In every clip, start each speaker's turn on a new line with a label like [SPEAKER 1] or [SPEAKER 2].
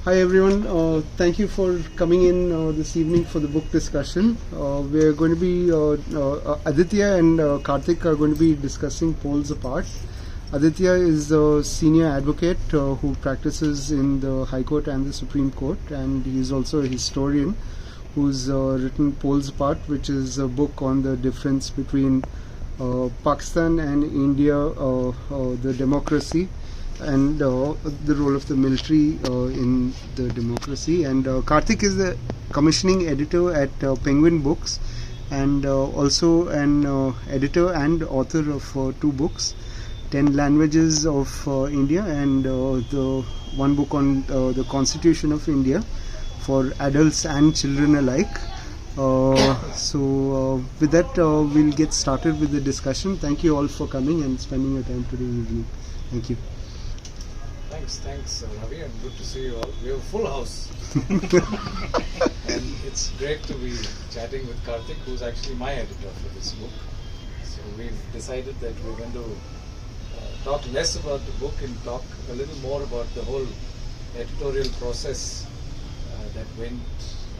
[SPEAKER 1] Hi everyone, thank you for coming in this evening for the book discussion. We're going to be, Aditya and Karthik are going to be discussing Poles Apart. Aditya is a senior advocate who practices in the High Court and the Supreme Court, and he's also a historian who's written Poles Apart, which is a book on the difference between Pakistan and India, the democracy, and the role of the military in the democracy. And Karthik is the commissioning editor at Penguin Books, and also an editor and author of 2 books, 10 Languages of India, and the one book on the Constitution of India for adults and children alike. So with that, we'll get started with the discussion. Thank you all for coming and spending your time today evening. Thank you.
[SPEAKER 2] Thanks, Ravi, and good to see you all. We have a full house. And it's great to be chatting with Karthik, who's actually my editor for this book. So we've decided that we're going to talk less about the book and talk a little more about the whole editorial process that went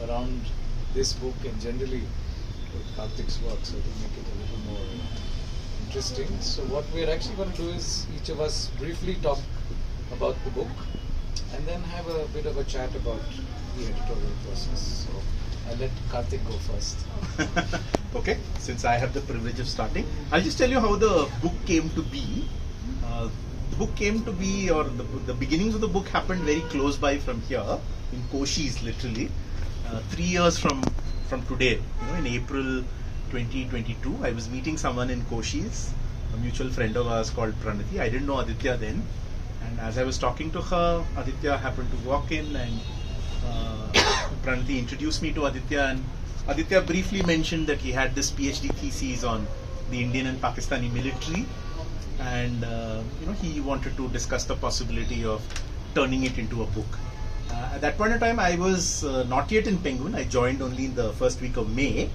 [SPEAKER 2] around this book and generally with Karthik's work, so to make it a little more interesting. So what we're actually going to do is each of us briefly talk about the book and then have a bit of a chat about the editorial process. So I'll let Karthik go first.
[SPEAKER 3] Okay, since I have the privilege of starting, I'll just tell you how the book came to be. The book came to be, or the beginnings of the book happened very close by from here, in Koshis literally. 3 years from today, in April 2022, I was meeting someone in Koshis, a mutual friend of ours called Pranati. I didn't know Aditya then. And as I was talking to her, Aditya happened to walk in, and Pranati introduced me to Aditya, and Aditya briefly mentioned that he had this PhD thesis on the Indian and Pakistani military, and he wanted to discuss the possibility of turning it into a book. At that point in time, I was not yet in Penguin. I joined only in the first week of May,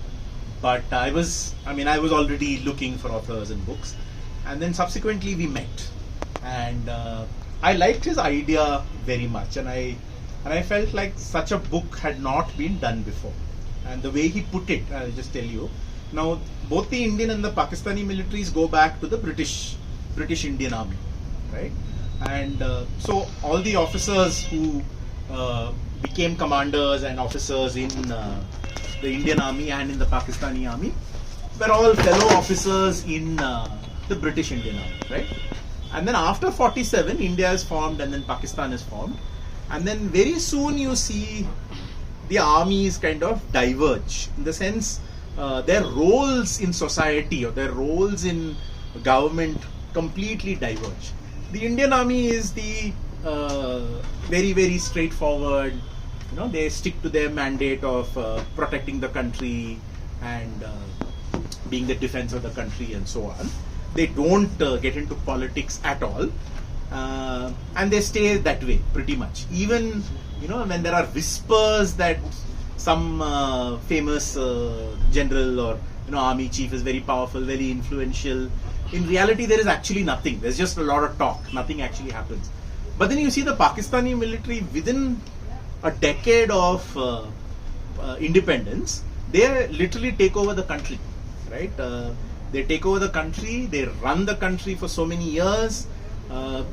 [SPEAKER 3] but I was already looking for authors and books, and then subsequently we met. And I liked his idea very much, and I felt like such a book had not been done before. And the way he put it, I'll just tell you. Now, both the Indian and the Pakistani militaries go back to the British Indian Army, right? And so all the officers who became commanders and officers in the Indian Army and in the Pakistani Army were all fellow officers in the British Indian Army, right? And then after 47, India is formed and then Pakistan is formed. And then very soon you see the armies kind of diverge. In the sense, their roles in society or their roles in government completely diverge. The Indian Army is the very, very straightforward, they stick to their mandate of protecting the country and being the defense of the country and so on. They don't get into politics at all, and they stay that way pretty much. Even when there are whispers that some famous general or army chief is very powerful, very influential, in reality there is actually nothing. There's just a lot of talk. Nothing actually happens. But then you see the Pakistani military within a decade of independence, they literally take over the country, right? They take over the country, they run the country for so many years,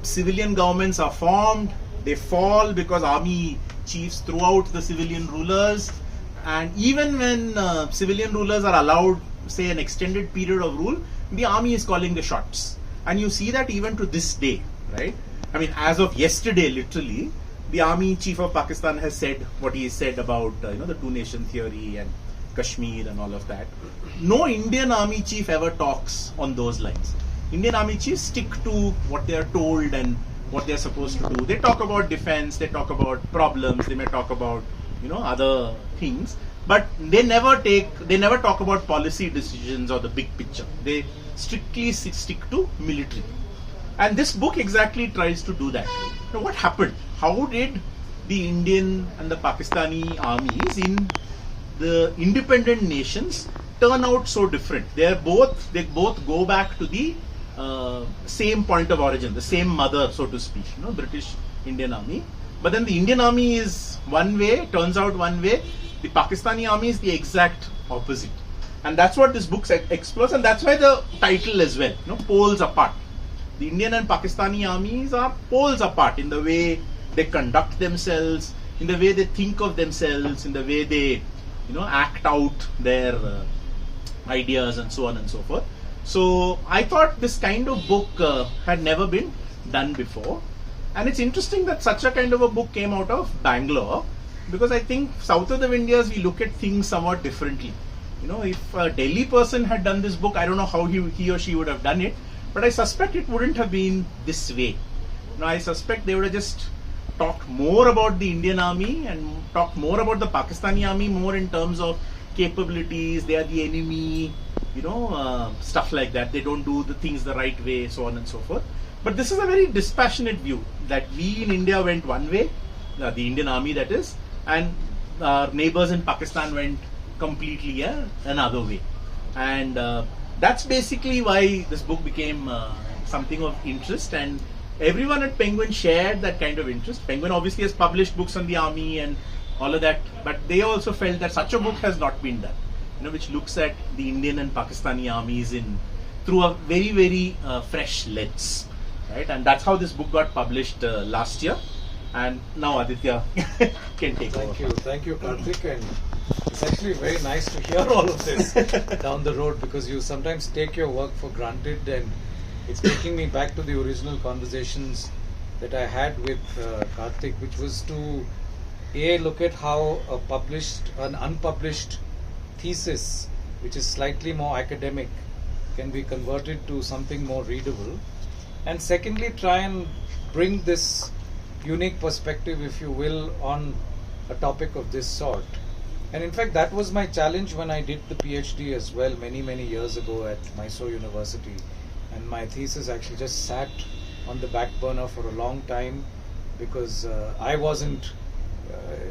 [SPEAKER 3] civilian governments are formed, they fall because army chiefs throw out the civilian rulers, and even when civilian rulers are allowed, say, an extended period of rule, the army is calling the shots. And you see that even to this day, right? I mean, as of yesterday, literally, the army chief of Pakistan has said what he said about the two-nation theory and Kashmir and all of that. No Indian army chief ever talks on those lines. Indian army chiefs stick to what they are told and what they are supposed to do. They talk about defense, they talk about problems, they may talk about other things, but they never talk about policy decisions or the big picture. They strictly stick to military. And this book exactly tries to do that. Now, what happened? How did the Indian and the Pakistani armies in the independent nations turn out so different? They both go back to the same point of origin, the same mother, so to speak, British Indian Army. But then the Indian army is one way, turns out one way. The Pakistani army is the exact opposite. And that's what this book explores, and that's why the title as well, poles apart. The Indian and Pakistani armies are poles apart in the way they conduct themselves, in the way they think of themselves, in the way they, act out their ideas and so on and so forth. So I thought this kind of book had never been done before. And it's interesting that such a kind of a book came out of Bangalore, because I think south of the Indias we look at things somewhat differently. If a Delhi person had done this book, I don't know how he or she would have done it, but I suspect it wouldn't have been this way. I suspect they would have just talked more about the Indian army and talked more about the Pakistani army, more in terms of capabilities, they are the enemy, stuff like that. They don't do the things the right way, so on and so forth. But this is a very dispassionate view that we in India went one way, the Indian army that is, and our neighbors in Pakistan went completely another way. And that's basically why this book became something of interest, and everyone at Penguin shared that kind of interest. Penguin obviously has published books on the army and all of that, but they also felt that such a book has not been done, which looks at the Indian and Pakistani armies through a very, very fresh lens, right? And that's how this book got published last year. And now Aditya can take over.
[SPEAKER 2] Thank you, Karthik. And it's actually very nice to hear all of this down the road, because you sometimes take your work for granted, and it's taking me back to the original conversations that I had with Karthik, which was to look at how an unpublished thesis, which is slightly more academic, can be converted to something more readable, and secondly try and bring this unique perspective, if you will, on a topic of this sort. And in fact, that was my challenge when I did the PhD as well, many years ago at Mysore University. And my thesis actually just sat on the back burner for a long time, because I wasn't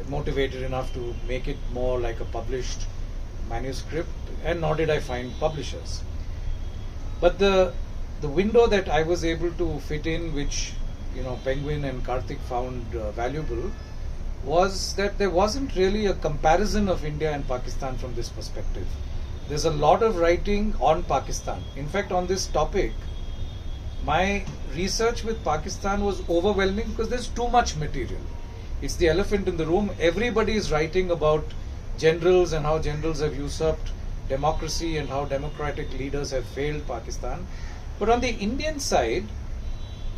[SPEAKER 2] motivated enough to make it more like a published manuscript, and nor did I find publishers. But the window that I was able to fit in, which Penguin and Karthik found valuable, was that there wasn't really a comparison of India and Pakistan from this perspective. There's a lot of writing on Pakistan. In fact, on this topic, my research with Pakistan was overwhelming because there's too much material. It's the elephant in the room. Everybody is writing about generals and how generals have usurped democracy and how democratic leaders have failed Pakistan. But on the Indian side,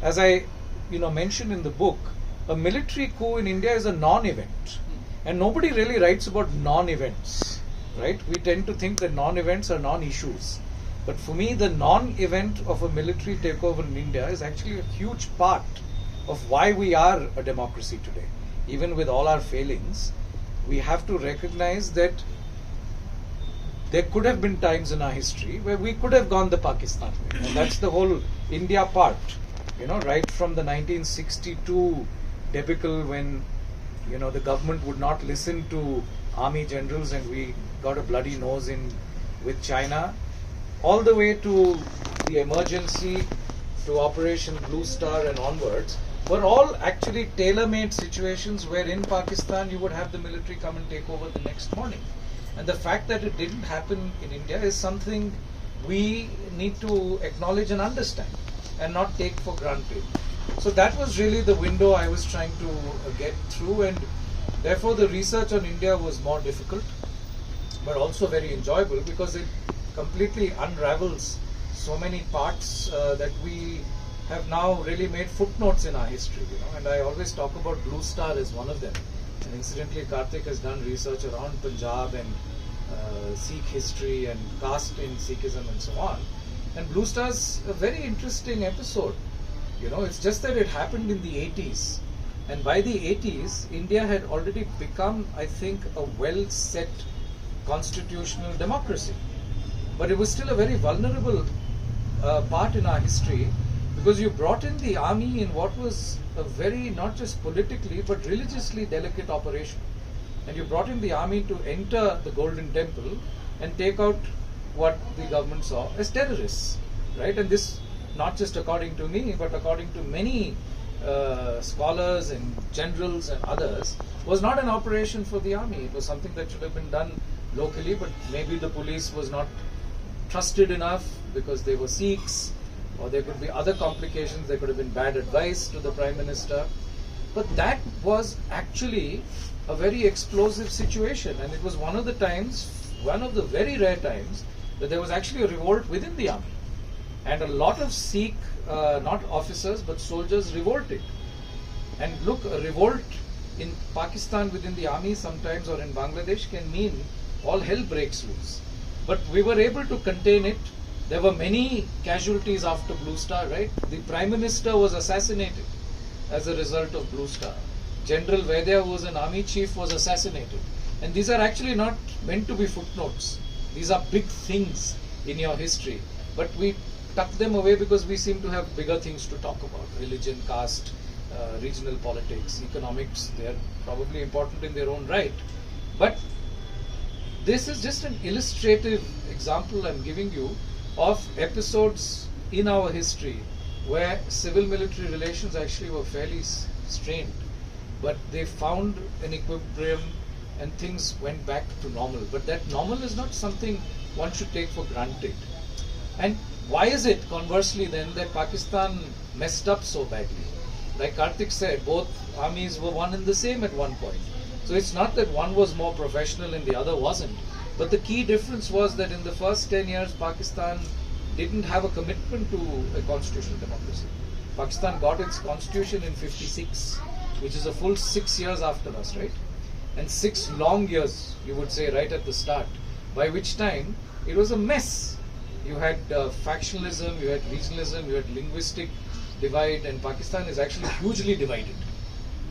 [SPEAKER 2] as I mentioned in the book, a military coup in India is a non-event, and nobody really writes about non-events, right? We tend to think that non-events are non-issues, but for me the non-event of a military takeover in India is actually a huge part of why we are a democracy today. Even with all our failings, we have to recognize that there could have been times in our history where we could have gone the Pakistan way, and that's the whole India part. Right from the 1962 debacle, when the government would not listen to army generals and we got a bloody nose in with China, all the way to the emergency, to Operation Blue Star and onwards, were all actually tailor-made situations where in Pakistan you would have the military come and take over the next morning. And the fact that it didn't happen in India is something we need to acknowledge and understand, and not take for granted. So that was really the window I was trying to get through, and therefore the research on India was more difficult, but also very enjoyable, because it completely unravels so many parts that we have now really made footnotes in our history. And I always talk about Blue Star as one of them. And incidentally, Karthik has done research around Punjab and Sikh history and caste in Sikhism and so on. And Blue Star's a very interesting episode. It's just that it happened in the 80s. And by the 80s, India had already become, I think, a well-set constitutional democracy. But it was still a very vulnerable part in our history, because you brought in the army in what was a very, not just politically, but religiously delicate operation. And you brought in the army to enter the Golden Temple and take out what the government saw as terrorists, right? And this, not just according to me, but according to many scholars and generals and others, was not an operation for the army. It was something that should have been done locally, but maybe the police was not trusted enough because they were Sikhs, or there could be other complications. There could have been bad advice to the Prime Minister. But that was actually a very explosive situation, and it was one of the very rare times that there was actually a revolt within the army. And a lot of Sikh, not officers but soldiers, revolted. And look, a revolt in Pakistan within the army sometimes, or in Bangladesh, can mean all hell breaks loose. But we were able to contain it. There were many casualties after Blue Star, right? The Prime Minister was assassinated as a result of Blue Star. General Vaidya, who was an army chief, was assassinated. And these are actually not meant to be footnotes. These are big things in your history. But we tuck them away because we seem to have bigger things to talk about. Religion, caste, regional politics, economics. They are probably important in their own right. But this is just an illustrative example I'm giving you of episodes in our history where civil-military relations actually were fairly strained. But they found an equilibrium and things went back to normal. But that normal is not something one should take for granted. And why is it, conversely then, that Pakistan messed up so badly? Like Karthik said, both armies were one and the same at one point. So it's not that one was more professional and the other wasn't. But the key difference was that in the first 10 years, Pakistan didn't have a commitment to a constitutional democracy. Pakistan got its constitution in 56, which is a full 6 years after us, right? And 6 long years, you would say, right at the start, by which time it was a mess. You had factionalism, you had regionalism, you had linguistic divide, and Pakistan is actually hugely divided.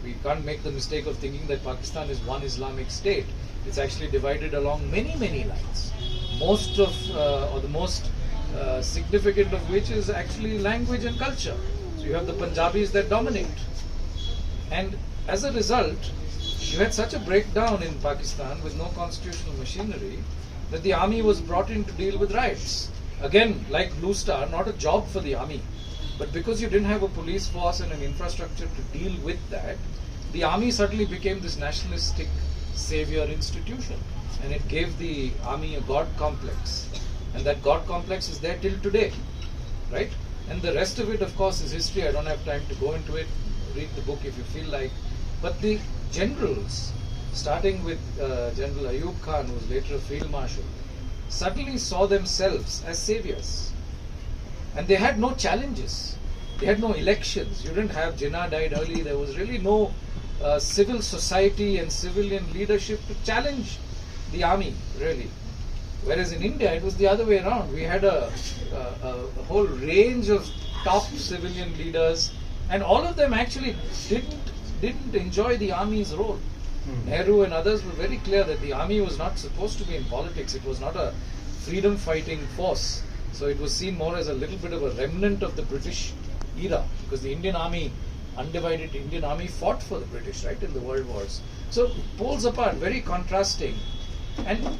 [SPEAKER 2] We can't make the mistake of thinking that Pakistan is one Islamic state. It's actually divided along many, many lines. Most of, or the most significant of which is actually language and culture. So you have the Punjabis that dominate. And as a result, you had such a breakdown in Pakistan with no constitutional machinery that the army was brought in to deal with riots. Again, like Blue Star, not a job for the army. But because you didn't have a police force and an infrastructure to deal with that, the army suddenly became this nationalistic savior institution. And it gave the army a God complex. And that God complex is there till today, right? And the rest of it, of course, is history. I don't have time to go into it. Read the book if you feel like. But the generals, starting with General Ayub Khan, who was later a field marshal, suddenly saw themselves as saviors. And they had no challenges. They had no elections. You didn't have Jinnah died early. There was really no civil society and civilian leadership to challenge the army, really. Whereas in India, it was the other way around. We had a whole range of top civilian leaders, and all of them actually didn't enjoy the army's role. Nehru and others were very clear that the army was not supposed to be in politics. It was not a freedom-fighting force. So it was seen more as a little bit of a remnant of the British era, because the Indian army, undivided Indian army, fought for the British, right, in the world wars. So poles apart, very contrasting. And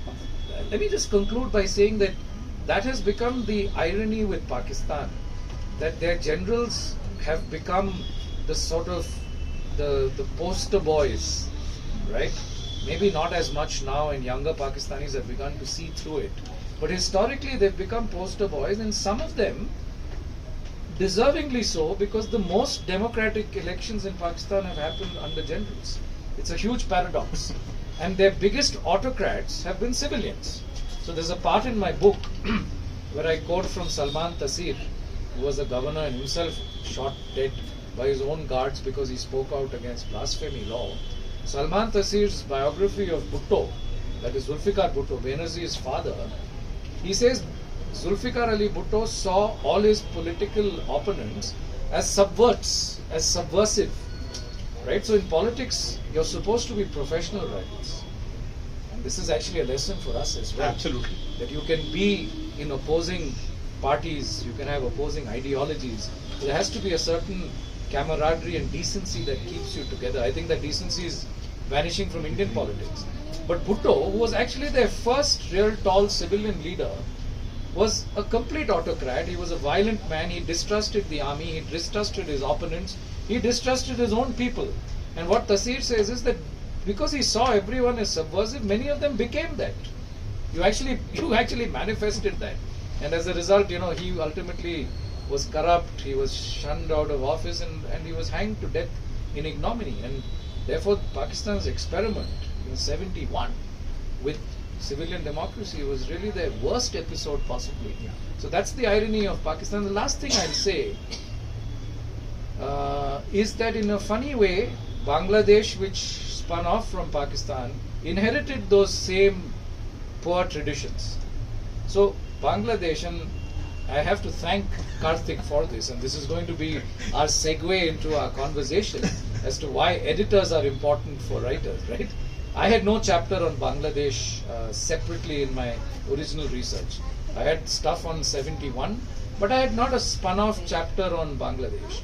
[SPEAKER 2] let me just conclude by saying that that has become the irony with Pakistan, that their generals have become the sort of the poster boys, right? Maybe not as much now, and younger Pakistanis have begun to see through it. But historically they've become poster boys, and some of them deservingly so, because the most democratic elections in Pakistan have happened under generals. It's a huge paradox. And their biggest autocrats have been civilians. So there's a part in my book where I quote from Salman Taseer, who was a governor and himself shot dead by his own guards because he spoke out against blasphemy law. Salman Taseer's biography of Bhutto, that is Zulfikar Bhutto, Benazir's father, he says Zulfikar Ali Bhutto saw all his political opponents as subverts, as subversive. Right? So in politics, you're supposed to be professional rivals. And this is actually a lesson for us as well.
[SPEAKER 3] Absolutely.
[SPEAKER 2] That you can be in opposing parties, you can have opposing ideologies. There has to be a certain camaraderie and decency that keeps you together. I think that decency is vanishing from Indian politics. But Bhutto, who was actually their first real tall civilian leader, was a complete autocrat. He was a violent man. He distrusted the army. He distrusted his opponents. He distrusted his own people. And what Taseer says is that because he saw everyone as subversive, many of them became that. You actually manifested that. And as a result, he ultimately was corrupt, he was shunned out of office, and he was hanged to death in ignominy. And therefore, Pakistan's experiment in 71 with civilian democracy was really their worst episode possibly.
[SPEAKER 3] Yeah.
[SPEAKER 2] So that's the irony of Pakistan. The last thing I'll say is that in a funny way, Bangladesh, which spun off from Pakistan, inherited those same poor traditions. So Bangladesh, and I have to thank Karthik for this, and this is going to be our segue into our conversation as to why editors are important for writers, right? I had no chapter on Bangladesh separately in my original research. I had stuff on 71, but I had not a spun-off chapter on Bangladesh.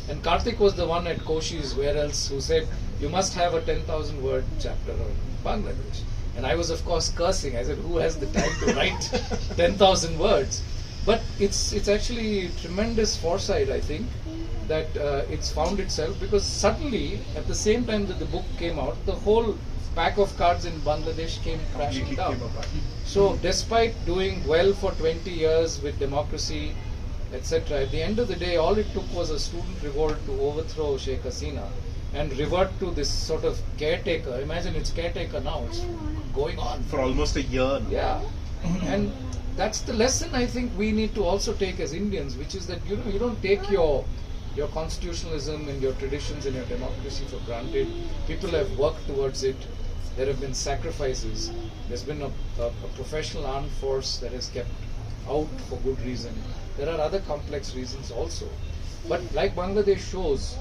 [SPEAKER 2] And Karthik was the one at Koshi's, where else, who said, you must have a 10,000 word chapter on Bangladesh. And I was, of course, cursing. I said, who has the time to write 10,000 words? But it's actually tremendous foresight, I think, that it's found itself, because suddenly, at the same time that the book came out, the whole pack of cards in Bangladesh came crashing down. So despite doing well for 20 years with democracy, etc., at the end of the day, all it took was a student revolt to overthrow Sheikh Hasina and revert to this sort of caretaker. Imagine it's caretaker now, it's going on
[SPEAKER 3] For almost a year now.
[SPEAKER 2] Yeah. And that's the lesson I think we need to also take as Indians, which is that you don't take your constitutionalism and your traditions and your democracy for granted. People have worked towards it. There have been sacrifices. There's been a professional armed force that has kept out for good reason. There are other complex reasons also. But like Bangladesh shows,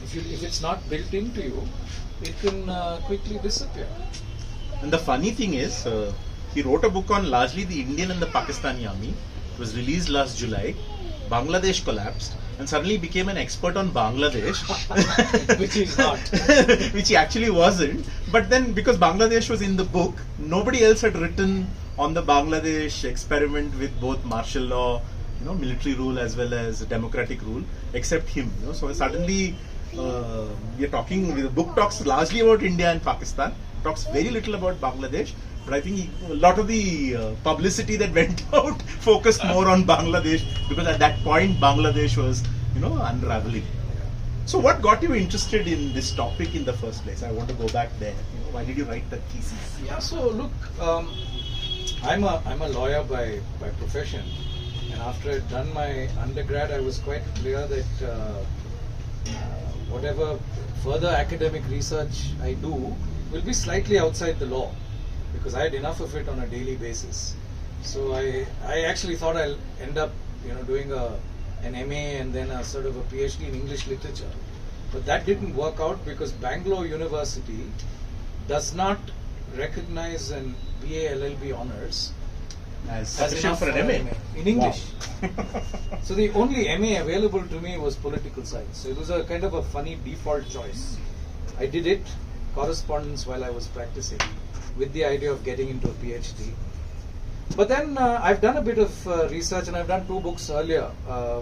[SPEAKER 2] if it's not built into you, it can quickly disappear.
[SPEAKER 3] And the funny thing is, he wrote a book on largely the Indian and the Pakistani army. It was released last July. Bangladesh collapsed, and suddenly became an expert on Bangladesh.
[SPEAKER 2] Which he's not.
[SPEAKER 3] Which he actually wasn't. But then, because Bangladesh was in the book, nobody else had written on the Bangladesh experiment with both martial law, military rule as well as democratic rule, except him. So suddenly, the book talks largely about India and Pakistan, talks very little about Bangladesh. But I think a lot of the publicity that went out focused more on Bangladesh, because at that point Bangladesh was, unraveling. So what got you interested in this topic in the first place? I want to go back there. Why did you write the thesis?
[SPEAKER 2] Yeah, so look, I'm a lawyer by profession, and after I'd done my undergrad, I was quite clear that whatever further academic research I do will be slightly outside the law, because I had enough of it on a daily basis. So I actually thought I'll end up doing an MA and then a sort of a PhD in English literature. But that didn't work out, because Bangalore University does not recognize an BA LLB honors
[SPEAKER 3] As
[SPEAKER 2] as
[SPEAKER 3] sufficient
[SPEAKER 2] enough
[SPEAKER 3] for an MA.
[SPEAKER 2] in English.
[SPEAKER 3] Wow.
[SPEAKER 2] So the only MA available to me was political science. So it was a kind of a funny default choice. I did it, correspondence, while I was practicing, with the idea of getting into a PhD. But then I've done a bit of research, and I've done 2 books earlier,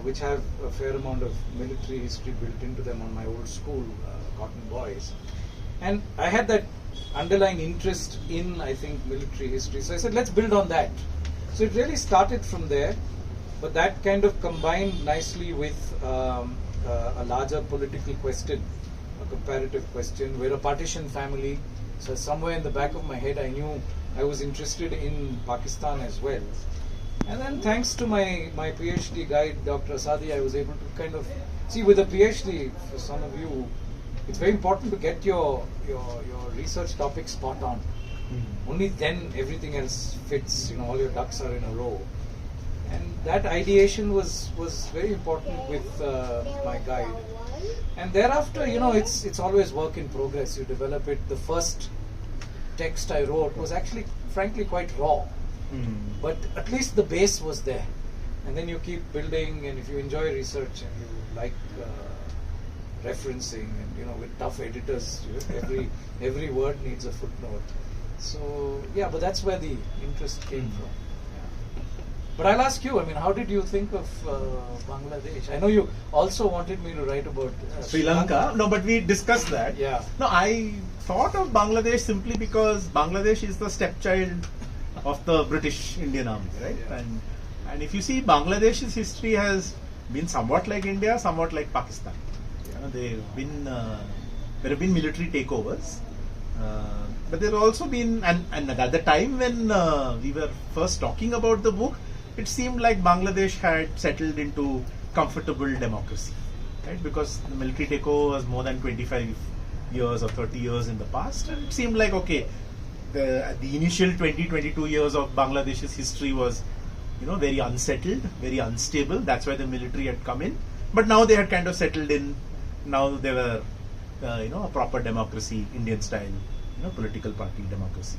[SPEAKER 2] which have a fair amount of military history built into them on my old school, Cotton Boys. And I had that underlying interest in, I think, military history. So I said, let's build on that. So it really started from there, but that kind of combined nicely with a larger political question, a comparative question. We're a partition family, so somewhere in the back of my head I knew I was interested in Pakistan as well. And then thanks to my PhD guide, Dr. Asadi, I was able to kind of see, with a PhD, for some of you, it's very important to get your research topic spot on. Only then everything else fits, all your ducks are in a row. And that ideation was very important with my guide. And thereafter, it's always work in progress. You develop it. The first text I wrote was actually, frankly, quite raw. But at least the base was there. And then you keep building, and if you enjoy research and you like referencing, and with tough editors, every word needs a footnote. So yeah, but that's where the interest came from. But I'll ask you, I mean, how did you think of Bangladesh? I know you also wanted me to write about
[SPEAKER 3] Sri Lanka. No, but we discussed that.
[SPEAKER 2] Yeah.
[SPEAKER 3] No, I thought of Bangladesh simply because Bangladesh is the stepchild of the British Indian Army, right?
[SPEAKER 2] Yeah.
[SPEAKER 3] And if you see, Bangladesh's history has been somewhat like India, somewhat like Pakistan. You know, there have been military takeovers, but there have also been, and at the time when we were first talking about the book, it seemed like Bangladesh had settled into comfortable democracy, right? Because the military takeover was more than 25 years or 30 years in the past, and it seemed like, okay, the initial 22 years of Bangladesh's history was, you know, very unsettled, very unstable. That's why the military had come in. But now they had kind of settled in. Now they were, you know, a proper democracy, Indian style, you know, political party democracy.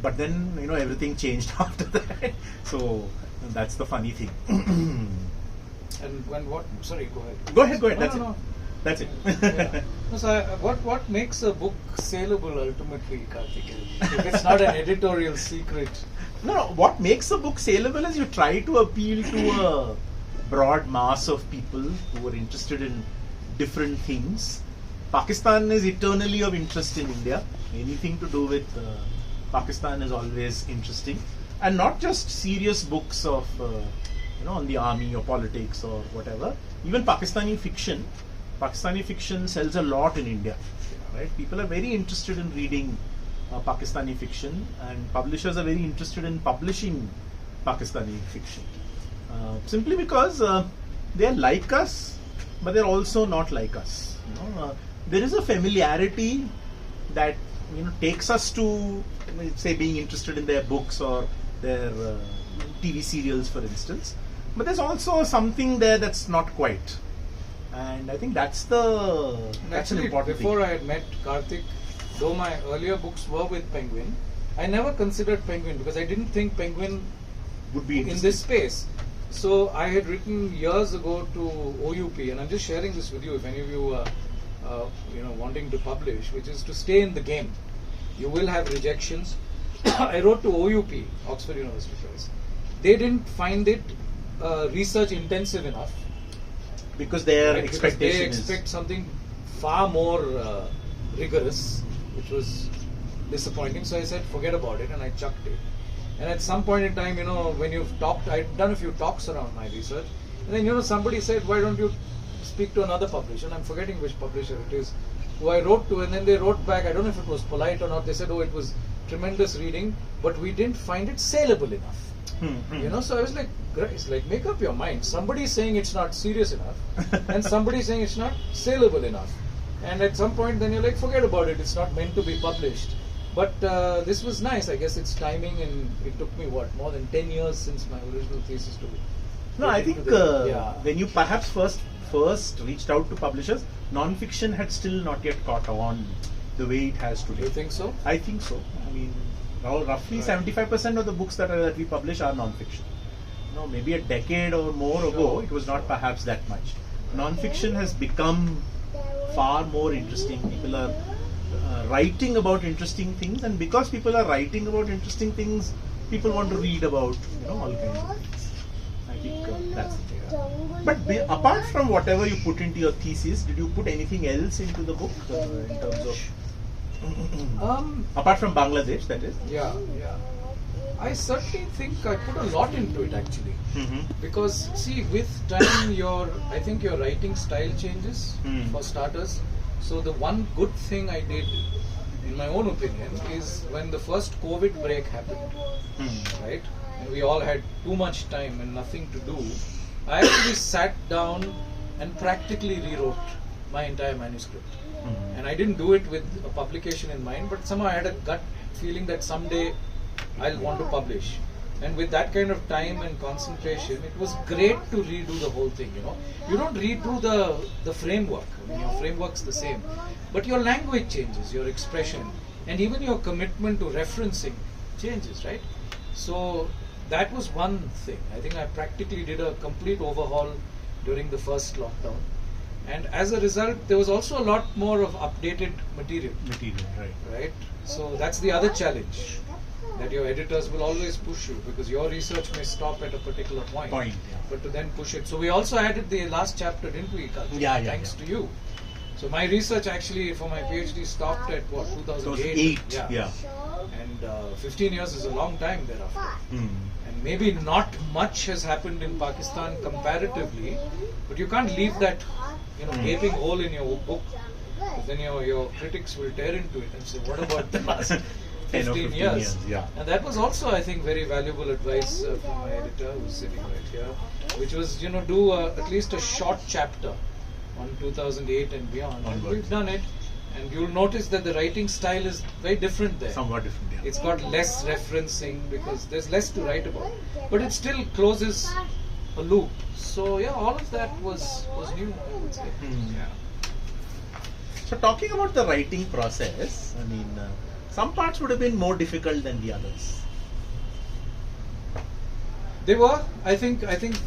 [SPEAKER 3] But then, you know, everything changed after that. So that's the funny thing.
[SPEAKER 2] And when what? Sorry, go ahead.
[SPEAKER 3] Go ahead.
[SPEAKER 2] No,
[SPEAKER 3] That's
[SPEAKER 2] no,
[SPEAKER 3] it.
[SPEAKER 2] no.
[SPEAKER 3] That's it.
[SPEAKER 2] Yeah. No, so what makes a book saleable ultimately, Karthik? If it's not an editorial secret.
[SPEAKER 3] No, what makes a book saleable is you try to appeal to a broad mass of people who are interested in different things. Pakistan is eternally of interest in India. Anything to do with Pakistan is always interesting. And not just serious books of, you know, on the army or politics or whatever. Even Pakistani fiction sells a lot in India, right? People are very interested in reading Pakistani fiction, and publishers are very interested in publishing Pakistani fiction. Simply because they are like us, but they're also not like us. You know, there is a familiarity that, you know, takes us to, say, being interested in their books or their TV serials, for instance. But there's also something there that's not quite. And I think that's an important
[SPEAKER 2] before
[SPEAKER 3] thing.
[SPEAKER 2] I had met Karthik, though my earlier books were with Penguin, I never considered Penguin because I didn't think Penguin
[SPEAKER 3] Would be
[SPEAKER 2] in this space. So I had written years ago to OUP, and I'm just sharing this with you if any of you are you know, wanting to publish, which is to stay in the game. You will have rejections. I wrote to OUP, Oxford University Press. They didn't find it research intensive enough.
[SPEAKER 3] Because their
[SPEAKER 2] Right,
[SPEAKER 3] expectation
[SPEAKER 2] they expect something far more rigorous, which was disappointing. So I said, forget about it, and I chucked it. And at some point in time, you know, when you've talked, I'd done a few talks around my research, and then, you know, somebody said, why don't you speak to another publisher? And I'm forgetting which publisher it is, who I wrote to, and then they wrote back, I don't know if it was polite or not, they said, oh, it was tremendous reading, but we didn't find it saleable enough. You know, so I was like, guys, like, make up your mind. Somebody's saying it's not serious enough, and somebody's saying it's not saleable enough. And at some point, then you're like, forget about it. It's not meant to be published. But this was nice. I guess it's timing, and it took me more than 10 years since my original thesis to.
[SPEAKER 3] No, I think when you perhaps first reached out to publishers, non-fiction had still not yet caught on the way it has today.
[SPEAKER 2] You think so?
[SPEAKER 3] I think so. I mean, roughly 75% of the books that we publish are non-fiction. You know, maybe a decade or more ago, it was not perhaps that much. Non-fiction has become far more interesting. People are writing about interesting things, and because people are writing about interesting things, people want to read about, you know, all kinds of things. I think that's it. But apart from whatever you put into your thesis, did you put anything else into the book in terms of apart from Bangladesh, that is?
[SPEAKER 2] Yeah. I certainly think I put a lot into it actually, because see, with time, I think your writing style changes for starters. So the one good thing I did, in my own opinion, is when the first COVID break happened, right, and we all had too much time and nothing to do, I actually sat down and practically rewrote my entire manuscript. And I didn't do it with a publication in mind, but somehow I had a gut feeling that someday I'll want to publish. And with that kind of time and concentration, it was great to redo the whole thing, you know. You don't redo the framework. I mean, your framework's the same. But your language changes, your expression, and even your commitment to referencing changes, right? So that was one thing. I think I practically did a complete overhaul during the first lockdown. And as a result, there was also a lot more of updated material. Right? So that's the other challenge, that your editors will always push you, because your research may stop at a particular point. But to then push it. So we also added the last chapter, didn't we, Karthik? Thanks to you. So my research actually for my PhD stopped at 2008. And 15 years is a long time thereafter. And maybe not much has happened in Pakistan comparatively, but you can't leave that gaping hole in your book, because then your critics will tear into it and say, what about the last 15 years? And that was also, I think, very valuable advice from my editor, who's sitting right here, which was, do at least a short chapter on 2008 and beyond. And we've done it, and you'll notice that the writing style is very different there.
[SPEAKER 3] Somewhat different,
[SPEAKER 2] It's got less referencing because there's less to write about, but it still closes a loop. So yeah, all of that was new, I would say.
[SPEAKER 3] So talking about the writing process, I mean, some parts would have been more difficult than the others.
[SPEAKER 2] They were. I think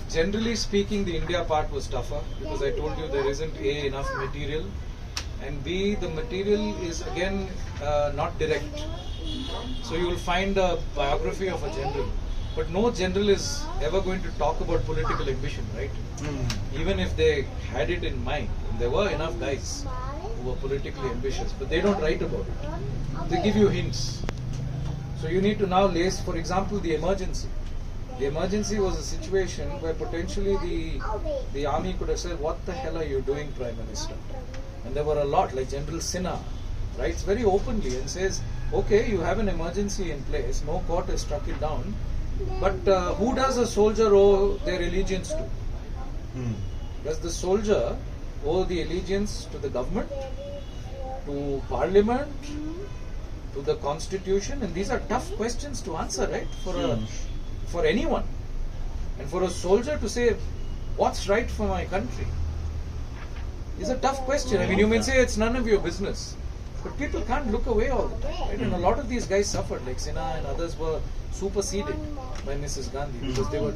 [SPEAKER 2] generally speaking, the India part was tougher, because I told you there isn't A, enough material, and B, the material is again not direct. So you will find a biography of a general, but no general is ever going to talk about political ambition, right? Even if they had it in mind. And there were enough guys who were politically ambitious, but they don't write about it. They give you hints. So you need to now lace, for example, the emergency. The emergency was a situation where potentially the army could have said, what the hell are you doing, Prime Minister? And there were a lot, like General Sinha writes very openly and says, okay, you have an emergency in place, no court has struck it down, but who does a soldier owe their allegiance to? Does the soldier owe the allegiance to the government, to parliament, to the constitution? And these are tough questions to answer, right? For anyone. And for a soldier to say, what's right for my country, is a tough question. I mean, you may say it's none of your business, but people can't look away all the time, right? And a lot of these guys suffered, like Sinha and others were superseded by Mrs. Gandhi because they were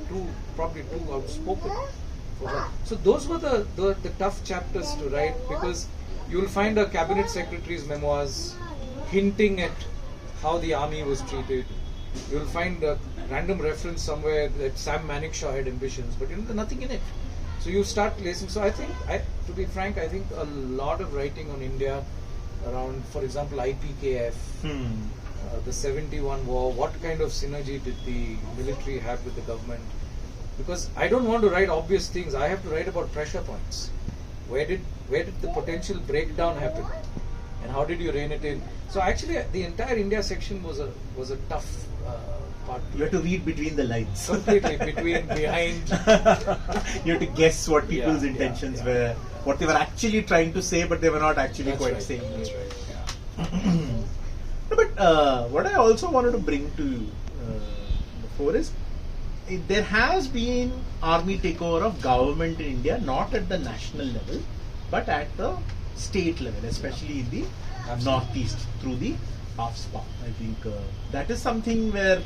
[SPEAKER 2] probably too outspoken for her. So those were the tough chapters to write, because you'll find a cabinet secretary's memoirs hinting at how the army was treated. You'll find a random reference somewhere that Sam Manekshaw had ambitions, but there's nothing in it. So you start lacing. So I think, to be frank, I think a lot of writing on India around, for example, IPKF, the 71 war, what kind of synergy did the military have with the government? Because I don't want to write obvious things. I have to write about pressure points. Where did the potential breakdown happen, and how did you rein it in? So actually, the entire India section was a tough part.
[SPEAKER 3] You have to read between the lines.
[SPEAKER 2] Completely, behind.
[SPEAKER 3] You have to guess what people's intentions were, what they were actually trying to say, but they were not actually saying.
[SPEAKER 2] That's right.
[SPEAKER 3] No, but what I also wanted to bring to before is, there has been army takeover of government in India, not at the national level, but at the state level, especially in the northeast through the AFSPA. I think that is something where,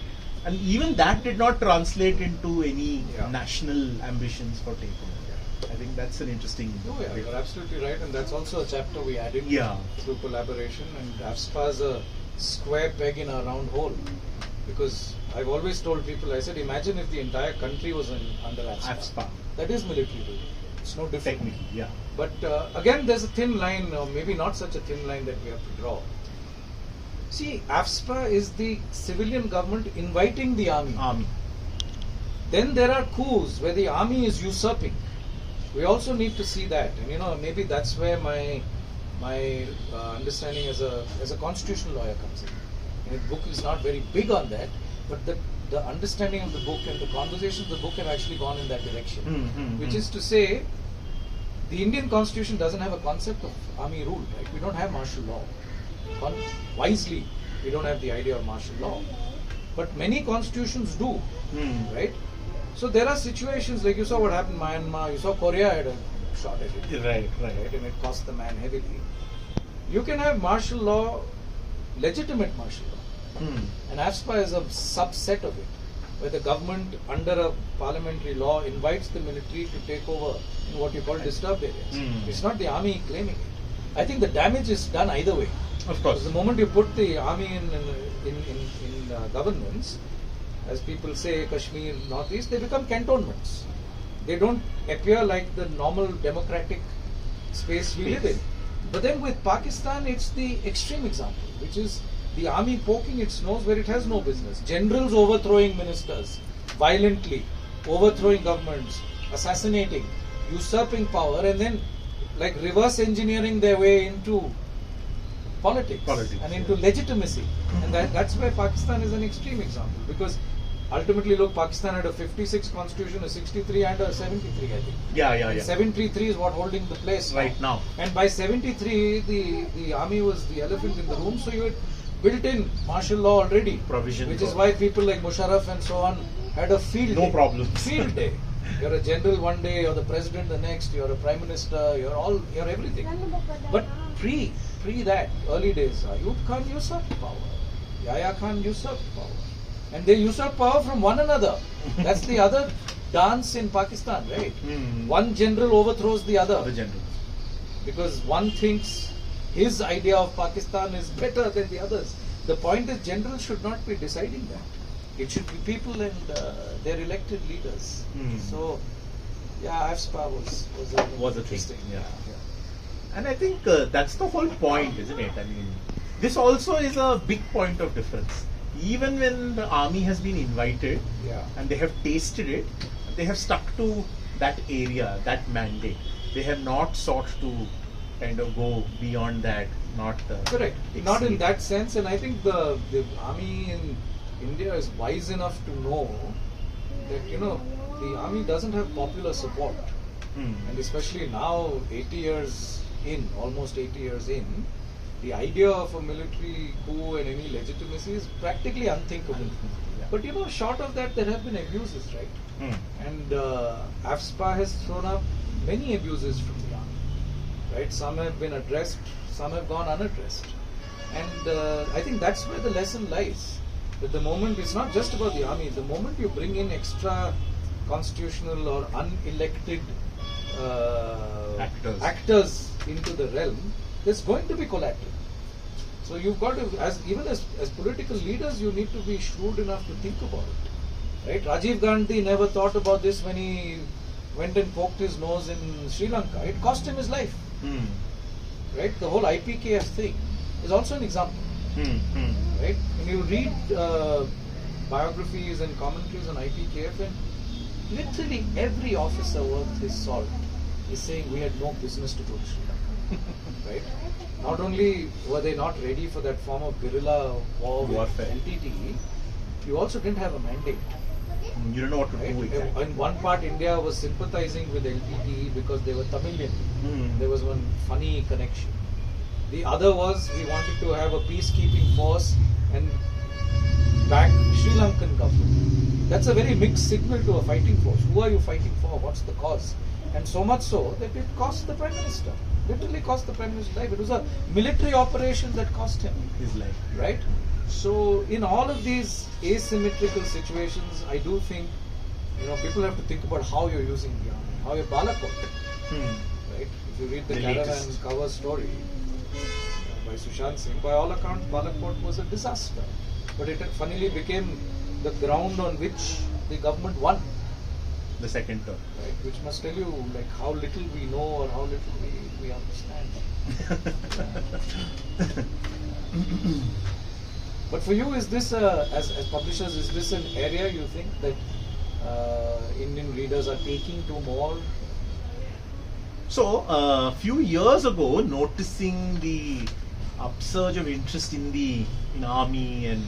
[SPEAKER 3] and even that did not translate into any national ambitions for takeover. I think that's an interesting.
[SPEAKER 2] You're absolutely right, and that's also a chapter we added through collaboration. And AFSPA is a square peg in a round hole, because I've always told people, I said, imagine if the entire country was under AFSPA. That is military rule. It's no different.
[SPEAKER 3] Technically,
[SPEAKER 2] But again, there's a thin line, or maybe not such a thin line, that we have to draw. See, AFSPA is the civilian government inviting the army. Then there are coups where the army is usurping. We also need to see that, and maybe that's where my understanding as a constitutional lawyer comes in. And the book is not very big on that, but the understanding of the book and the conversations of the book have actually gone in that direction. Which is to say, the Indian constitution doesn't have a concept of army rule, right? We don't have martial law. Wisely, we don't have the idea of martial law. But many constitutions do, right? So there are situations, like you saw what happened in Myanmar, you saw Korea had a shot at it.
[SPEAKER 3] Right.
[SPEAKER 2] And it cost the man heavily. You can have martial law, legitimate martial law. And AFSPA is a subset of it. where the government, under a parliamentary law, invites the military to take over in what you call disturbed areas. It's not the army claiming it. I think the damage is done either way.
[SPEAKER 3] Of course.
[SPEAKER 2] The moment you put the army in governments, as people say, Kashmir, Northeast, they become cantonments. They don't appear like the normal democratic space we live in. But then with Pakistan, it's the extreme example, which is the army poking its nose where it has no business. Generals overthrowing ministers, violently overthrowing governments, assassinating, usurping power, and then like reverse engineering their way into politics and into legitimacy. And that's where Pakistan is an extreme example, because ultimately, look, Pakistan had a 56 constitution, a 63 and a 73, I think.
[SPEAKER 3] Yeah.
[SPEAKER 2] 73 is what holding the place
[SPEAKER 3] right now.
[SPEAKER 2] And by 73, the army was the elephant in the room, so you had built in martial law already.
[SPEAKER 3] Provision.
[SPEAKER 2] Which is why people like Musharraf and so on had a field day.
[SPEAKER 3] Problem.
[SPEAKER 2] Field day. You're a general one day, you're the president the next, you're a prime minister, you're everything. But pre that, early days, Ayub Khan usurped power. Yahya Khan usurped power. And they usurp power from one another. That's the other dance in Pakistan, right? One general overthrows the other. Because one thinks his idea of Pakistan is better than the others. The point is, generals should not be deciding that. It should be people and their elected leaders. So, yeah, AFSPA was
[SPEAKER 3] interesting. Yeah. And I think that's the whole point, isn't it? I mean, this also is a big point of difference. Even when the army has been invited and they have tasted it, they have stuck to that area, that mandate. They have not sought to kind of go beyond that.
[SPEAKER 2] Correct. Not in that sense. And I think the army in India is wise enough to know that, the army doesn't have popular support. And especially now, 80 years in, almost 80 years in, the idea of a military coup and any legitimacy is practically unthinkable. But short of that, there have been abuses, right? And AFSPA has thrown up many abuses from the army, right? Some have been addressed, some have gone unaddressed. And I think that's where the lesson lies. That the moment, it's not just about the army, the moment you bring in extra constitutional or unelected actors into the realm, there's going to be collateral. So you've got to, as political leaders, you need to be shrewd enough to think about it. Right? Rajiv Gandhi never thought about this when he went and poked his nose in Sri Lanka. It cost him his life. Right? The whole IPKF thing is also an example. Right? When you read biographies and commentaries on IPKF, and literally every officer worth his salt is saying we had no business to go to Sri Lanka. Right? Not only were they not ready for that form of guerrilla warfare entity, you also didn't have a mandate.
[SPEAKER 3] You don't know what to do exactly.
[SPEAKER 2] In one part, India was sympathizing with LTTE because they were Tamilian. There was one funny connection. The other was we wanted to have a peacekeeping force and back Sri Lankan government. That's a very mixed signal to a fighting force. Who are you fighting for? What's the cause? And so much so that it cost the Prime Minister. Literally cost the Prime Minister's life. It was a military operation that cost him
[SPEAKER 3] his life.
[SPEAKER 2] Right? So in all of these asymmetrical situations, I do think people have to think about how you're using the army, how you're Balakot. Right? If you read the Caravan cover story by Sushant Singh, by all accounts, Balakot was a disaster. But it funnily became the ground on which the government won.
[SPEAKER 3] The second term.
[SPEAKER 2] Right? Which must tell you how little we know or how little we understand. But for you, is this as publishers, is this an area you think that Indian readers are taking to more?
[SPEAKER 3] So a few years ago, noticing the upsurge of interest in army and